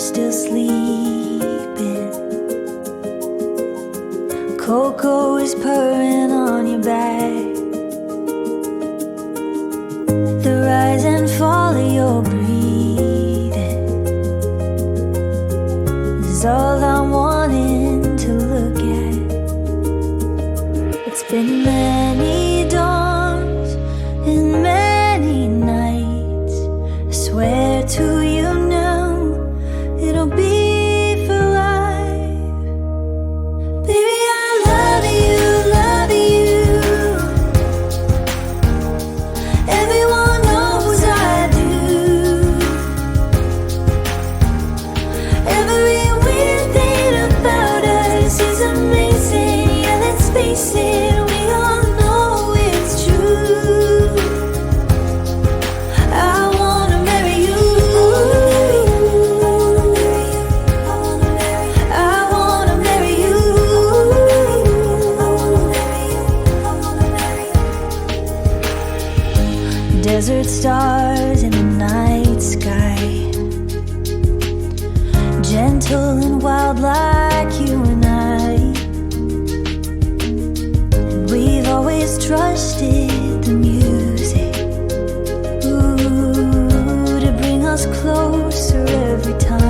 still sleeping. Cocoa is purring on your back. The rise and fall of your breathing is all I'm wanting to look at. It's been many dawns and many nights. I swear to you now, it'll be for life. Baby, I love you, love you. Everyone knows I do. Every weird thing about us is amazing. Yeah, let's face it, we all know it's true. I wanna marry you. I wanna marry you. Desert stars in the night sky, gentle and wild like you and I. And we've always trusted the music, ooh, to bring us closer every time.